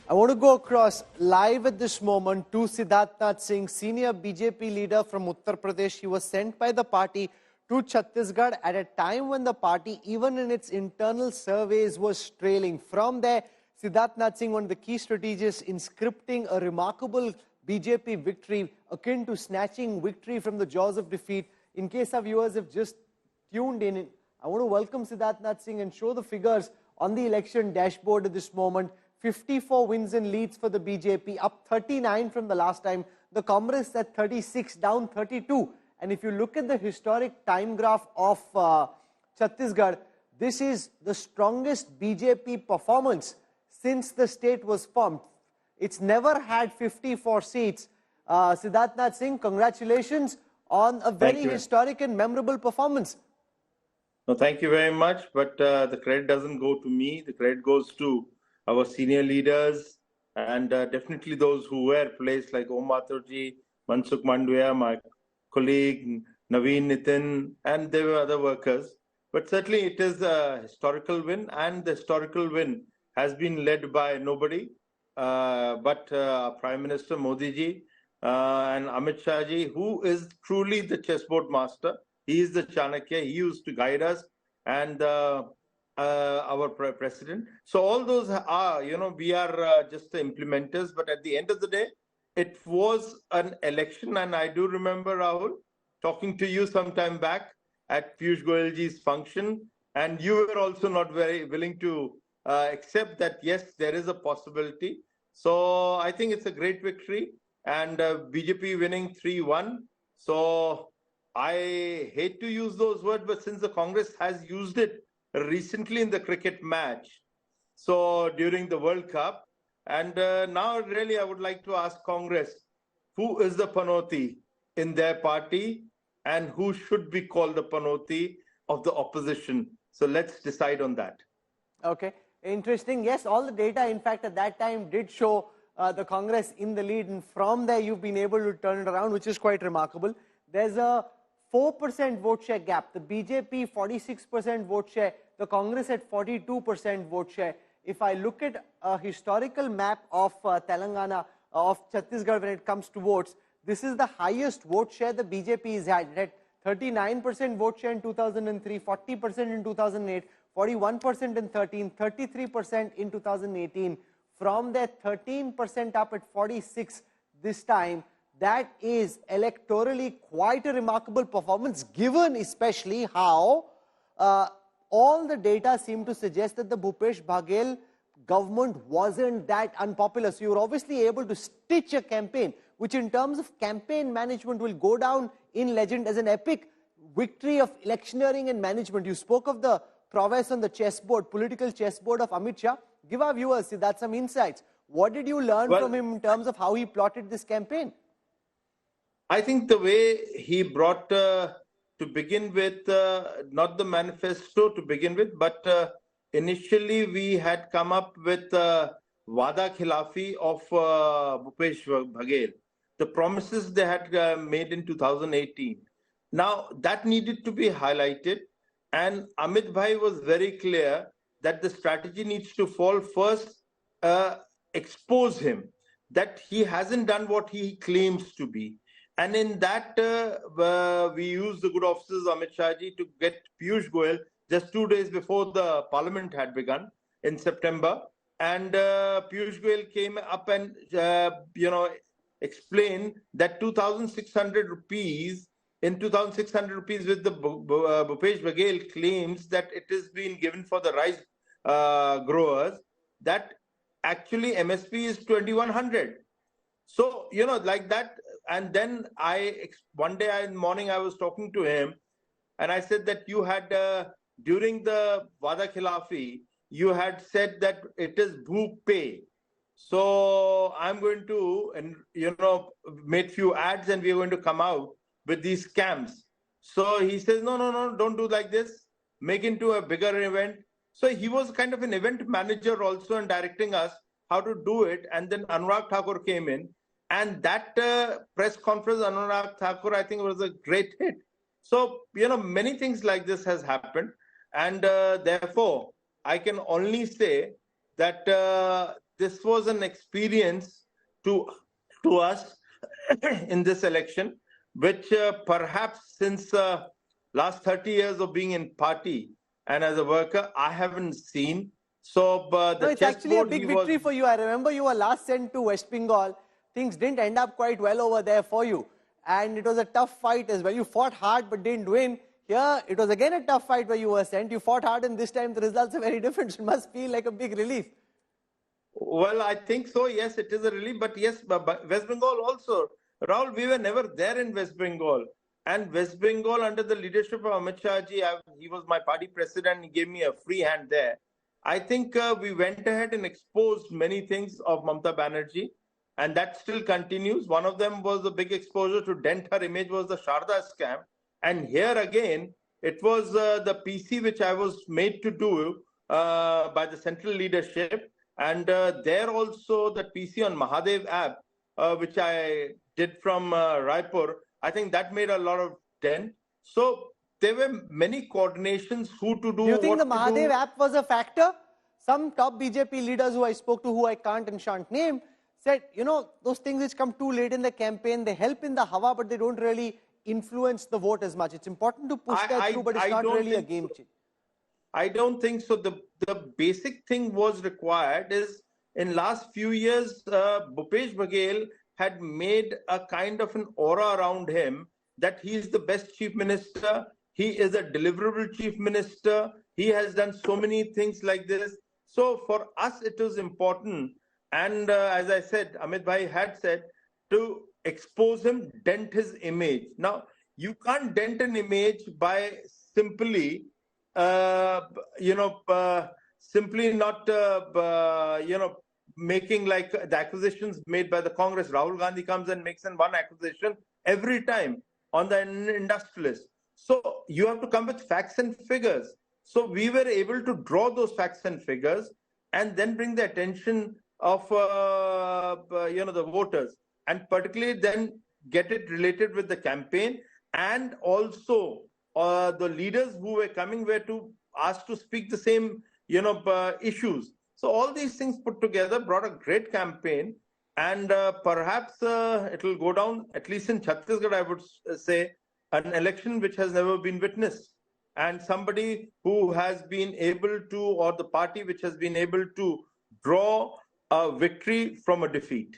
I want to go across live at this moment to Sidharth Singh, senior BJP leader from Uttar Pradesh. He was sent by the party to Chhattisgarh at a time when the party, even in its internal surveys, was trailing. From there, Sidharth Singh, one of the key strategists in scripting a remarkable BJP victory akin to snatching victory from the jaws of defeat. In case our viewers have just tuned in, I want to welcome Sidharth Singh and show the figures on the election dashboard at this moment. 54 wins and leads for the BJP, up 39 from the last time. The Congress at 36, down 32. And if you look at the historic time graph of Chhattisgarh, this is the strongest BJP performance since the state was formed. It's never had 54 seats. Sidharth Singh, congratulations on a very historic and memorable performance. No, thank you very much. But the credit doesn't go to me. The credit goes to our senior leaders and definitely those who were placed like Om Mathurji, Mansukh Mandviya, my colleague Naveen Nitin, and there were other workers. But certainly it is a historical win, and the historical win has been led by nobody but Prime Minister Modi ji and Amit Shah ji, who is truly the chessboard master. He is the Chanakya. He used to guide us, and our president. So all those are, we are just the implementers. But at the end of the day, it was an election. And I do remember, Rahul, talking to you some time back at Piyush Goyalji's function. And you were also not very willing to accept that, yes, there is a possibility. So I think it's a great victory. And BJP winning 3-1. So I hate to use those words, but since the Congress has used it recently in the cricket match, so during the World Cup, and now really I would like to ask Congress, who is the Panauti in their party and who should be called the Panauti of the opposition? So let's decide on that. Okay, interesting. Yes, all the data, in fact, at that time did show the Congress in the lead, and from there you've been able to turn it around, which is quite remarkable. There's a 4% vote share gap. The BJP 46% vote share, the Congress at 42% vote share. If I look at a historical map of Telangana, of Chhattisgarh when it comes to votes, this is the highest vote share the BJP has had. It had 39% vote share in 2003, 40% in 2008, 41% in 13, 33% in 2018. From there, 13% up at 46 this time. That is electorally quite a remarkable performance, given especially how all the data seem to suggest that the Bhupesh Baghel government wasn't that unpopular. So you were obviously able to stitch a campaign, which in terms of campaign management will go down in legend as an epic victory of electioneering and management. You spoke of the prowess on the chessboard, political chessboard of Amit Shah. Give our viewers, Sidharth, some insights. What did you learn from him in terms of how he plotted this campaign? I think the way he brought, to begin with, not the manifesto to begin with, but initially we had come up with Wada Khilafi of Bhupesh Baghel, the promises they had made in 2018. Now, that needed to be highlighted, and Amit Bhai was very clear that the strategy needs to fall first, expose him, that he hasn't done what he claims to be. And in that, we used the good offices of Amit Shah ji to get Piyush Goyal just 2 days before the parliament had begun in September. And Piyush Goyal came up and, explained that 2,600 rupees, in 2,600 rupees with the Bhupesh Baghel claims that it is being given for the rice growers, that actually MSP is 2,100. So, like that. And then one day in the morning, I was talking to him and I said that you had, during the Wada Khilafi, you had said that it is Bhoop Pay. So I'm going to, make few ads and we're going to come out with these scams. So he says, no, don't do like this. Make into a bigger event. So he was kind of an event manager also and directing us how to do it. And then Anurag Thakur came in. And that press conference, Anurag Thakur, I think was a great hit. So, many things like this has happened. And therefore, I can only say that this was an experience to us in this election, which perhaps since last 30 years of being in party and as a worker, I haven't seen. So No, the it's actually a chessboard big he victory was. for you. I remember you were last sent to West Bengal. Things didn't end up quite well over there for you. And it was a tough fight as well. You fought hard but didn't win. Here, it was again a tough fight where you were sent. You fought hard and this time the results are very different. So it must feel like a big relief. Well, I think so. Yes, it is a relief. But yes, but West Bengal also. Rahul, we were never there in West Bengal. And West Bengal, under the leadership of Amit Shah ji, he was my party president. He gave me a free hand there. I think we went ahead and exposed many things of Mamata Banerjee. And that still continues. One of them was the big exposure to dent her image was the Sharda scam. And here again, it was the PC which I was made to do by the central leadership. And there also the PC on Mahadev app, which I did from Raipur, I think that made a lot of dent. So there were many coordinations, who to do, Do you think the what to Mahadev do. app was a factor? Some top BJP leaders who I spoke to, who I can't and shan't name, said, you know, those things which come too late in the campaign, they help in the hawa, but they don't really influence the vote as much. It's important to push that through, but it's not really a game change. I don't think so. The basic thing was required is in last few years, Bhupesh Baghel had made a kind of an aura around him that he is the best chief minister. He is a deliverable chief minister. He has done so many things like this. So for us, it was important. And as I said, Amit Bhai had said, to expose him, dent his image. Now, you can't dent an image by simply simply not, making like the acquisitions made by the Congress. Rahul Gandhi comes and makes one acquisition every time on the industrialist. So you have to come with facts and figures. So we were able to draw those facts and figures and then bring the attention of, the voters, and particularly then get it related with the campaign, and also the leaders who were coming were to asked to speak the same, issues. So all these things put together brought a great campaign, and perhaps it will go down, at least in Chhattisgarh, I would say, an election which has never been witnessed, and somebody who has been able to, or the party which has been able to draw a victory from a defeat.